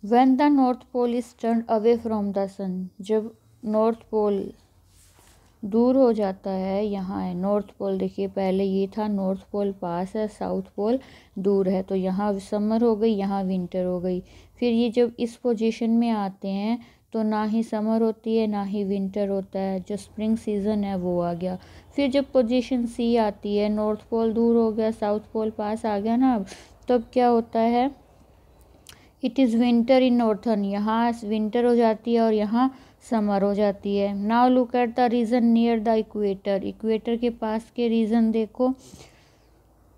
When the north pole is turned away from the sun, जब north पोल दूर हो जाता है, यहाँ है नॉर्थ पोल, देखिए पहले ये था नॉर्थ पोल पास है, साउथ पोल दूर है, तो यहाँ समर हो गई, यहाँ विंटर हो गई। फिर ये जब इस पोजीशन में आते हैं तो ना ही समर होती है ना ही विंटर होता है, जो स्प्रिंग सीज़न है वो आ गया। फिर जब पोजीशन सी आती है, नॉर्थ पोल दूर हो गया, साउथ पोल पास आ गया ना, तब क्या होता है, it is winter in northern, यहाँ विंटर हो जाती है और यहाँ समर हो जाती है। Now look at the region near the equator, equator के पास के रीजन देखो।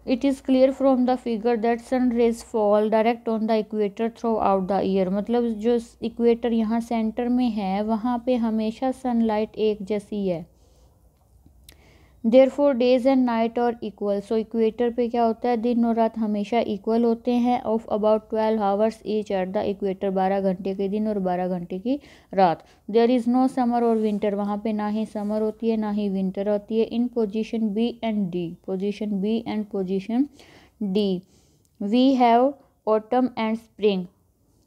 It is clear from the figure that sun rays fall direct on the equator throughout the year, मतलब जो इक्वेटर यहाँ सेंटर में है वहाँ पे हमेशा सनलाइट एक जैसी है। देयरफॉर डेज एंड नाइट और इक्वल, सो इक्वेटर पे क्या होता है, दिन और रात हमेशा इक्वल होते हैं। Of about 12 hours each at the equator, 12 घंटे के दिन और 12 घंटे की रात। देयर इज़ नो समर और विंटर, वहाँ पे ना ही समर होती है ना ही विंटर होती है। In position B and D, position B and position D we have autumn and spring,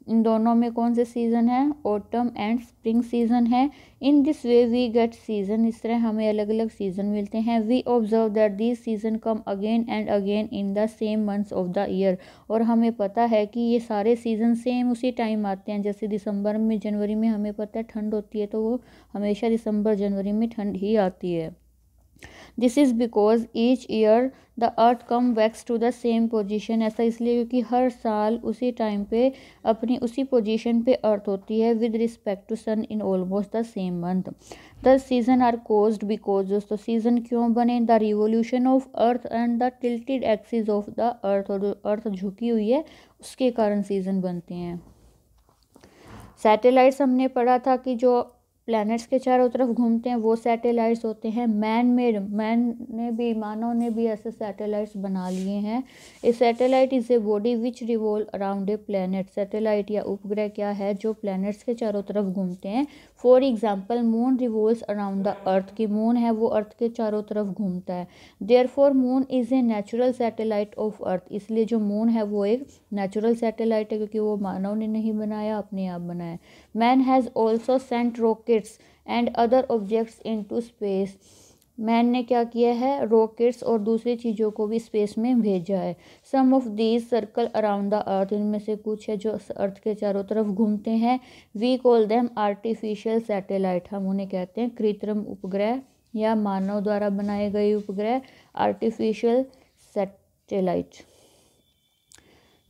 इन दोनों में कौन से सीज़न है, ऑटम एंड स्प्रिंग सीज़न है। In this way we get season, इस तरह हमें अलग अलग सीज़न मिलते हैं। We observe that this season come again and again in the same months of the year, और हमें पता है कि ये सारे सीज़न सेम उसी टाइम आते हैं। जैसे दिसंबर में जनवरी में हमें पता है ठंड होती है, तो वो हमेशा दिसंबर जनवरी में ठंड ही आती है। This is because each year the earth come backs to the same position, ऐसा इसलिए क्योंकि हर साल उसी टाइम पे अपनी उसी पोजीशन पे अर्थ होती है with respect to sun in almost the same month. The season are caused because, दोस्तों सीजन क्यों बने, the revolution of earth and the tilted axis of the earth, और अर्थ झुकी हुई है उसके कारण सीजन बनते हैं। सैटेलाइट्स हमने पढ़ा था कि जो प्लैनेट्स के चारों तरफ घूमते हैं वो सैटेलाइट्स होते हैं। मैन मेड, मानव ने भी ऐसे सैटेलाइट्स बना लिए हैं। A satellite is a body which revolve around a planet, satellite या उपग्रह क्या है, जो प्लैनेट्स के चारों तरफ घूमते हैं। For example moon revolves around the अर्थ, की मून है वो अर्थ के चारों तरफ घूमता है। Therefore moon is a natural satellite of earth, इसलिए जो मून है वो एक नेचुरल सैटेलाइट है, क्योंकि वो मानव ने नहीं बनाया, अपने आप बनाया। Man has also sent rockets and other objects into space, man ने क्या किया है, रॉकेट्स और दूसरी चीज़ों को भी स्पेस में भेजा है। Some of these circle around the earth, इनमें से कुछ है जो अर्थ के चारों तरफ घूमते हैं। We call them artificial satellite, हम उन्हें कहते हैं कृत्रिम उपग्रह या मानव द्वारा बनाए गए उपग्रह, artificial satellite.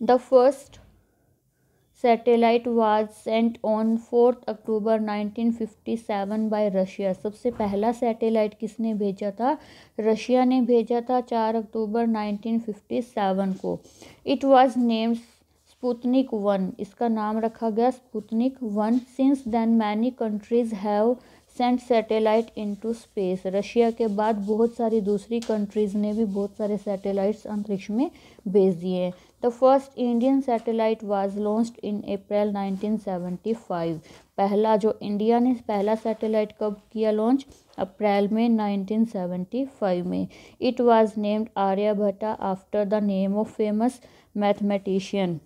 The first satellite was sent on 4 October 1957 bye Russia, सबसे पहला सैटेलाइट किसने भेजा था, रशिया ने भेजा था 4 अक्टूबर 1957 को। इट वाज नेम्ड स्पुतनिक 1, इसका नाम रखा गया Sputnik 1। Since then many countries have sent satellite into space, Russia के बाद बहुत सारी दूसरी कंट्रीज़ ने भी बहुत सारे सैटेलाइट्स अंतरिक्ष में भेज दिए हैं। The first Indian satellite was launched in April 1975, पहला जो इंडिया ने पहला सैटेलाइट कब किया लॉन्च, अप्रैल में 1975 में। It was named Aryabhatta after the name of famous mathematician,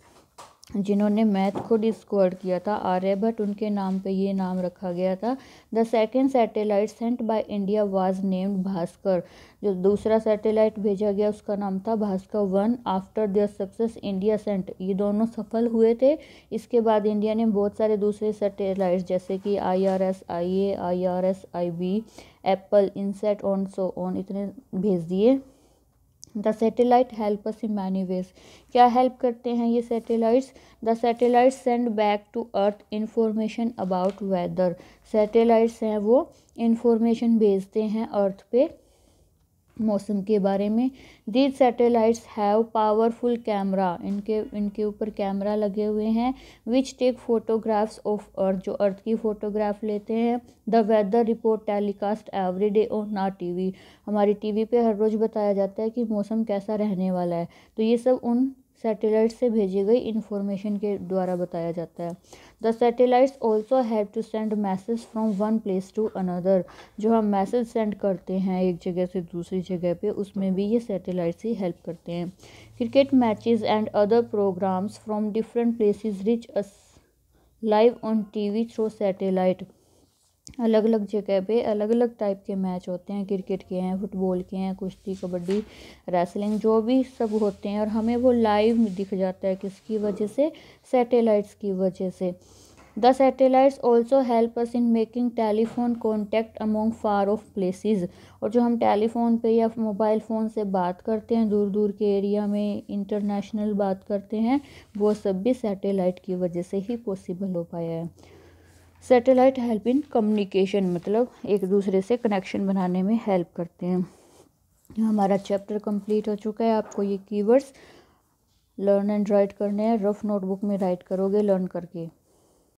जिन्होंने मैथ को डिस्कवर किया था, आर्यभट्ट, उनके नाम पे ये नाम रखा गया था। The second satellite sent by India was named Bhaskar, जो दूसरा सैटेलाइट भेजा गया उसका नाम था Bhaskar 1। After their success India sent, ये दोनों सफल हुए थे, इसके बाद इंडिया ने बहुत सारे दूसरे सैटेलाइट्स जैसे कि IRS-IA, IRS-IB, Apple INSAT on so on, इतने भेज दिए। The satellite help us in many ways, क्या हेल्प करते हैं ये satellites, the satellites send back to earth information about weather, satellites हैं वो इंफॉर्मेशन भेजते हैं अर्थ पे मौसम के बारे में। These satellites have powerful camera, इनके ऊपर कैमरा लगे हुए हैं, which take photographs of earth, जो अर्थ की फ़ोटोग्राफ लेते हैं। The weather report telecast every day on our TV, हमारी टीवी पे हर रोज़ बताया जाता है कि मौसम कैसा रहने वाला है, तो ये सब उन सैटेलाइट से भेजी गई इंफॉर्मेशन के द्वारा बताया जाता है। The satellites also have to send message from one place to another, जो हम मैसेज सेंड करते हैं एक जगह से दूसरी जगह पे, उसमें भी ये सैटेलाइट्स ही हेल्प करते हैं। Cricket matches and other programmes from different places reach us live on TV through satellite. अलग अलग जगह पे अलग अलग टाइप के मैच होते हैं, क्रिकेट के हैं, फुटबॉल के हैं, कुश्ती, कबड्डी, रेसलिंग, जो भी सब होते हैं, और हमें वो लाइव दिख जाता है किसकी वजह से, सैटेलाइट्स की वजह से। The satellites also help us in making telephone contact among far of places. और जो हम टेलीफोन पे या मोबाइल फ़ोन से बात करते हैं दूर दूर के एरिया में, इंटरनेशनल बात करते हैं, वो सब भी सैटेलाइट की वजह से ही पॉसिबल हो पाया है। सैटेलाइट हेल्प इन कम्युनिकेशन, मतलब एक दूसरे से कनेक्शन बनाने में हेल्प करते हैं। हमारा चैप्टर कंप्लीट हो चुका है। आपको ये कीवर्ड्स लर्न एंड राइट करने हैं, रफ नोटबुक में राइट करोगे लर्न करके।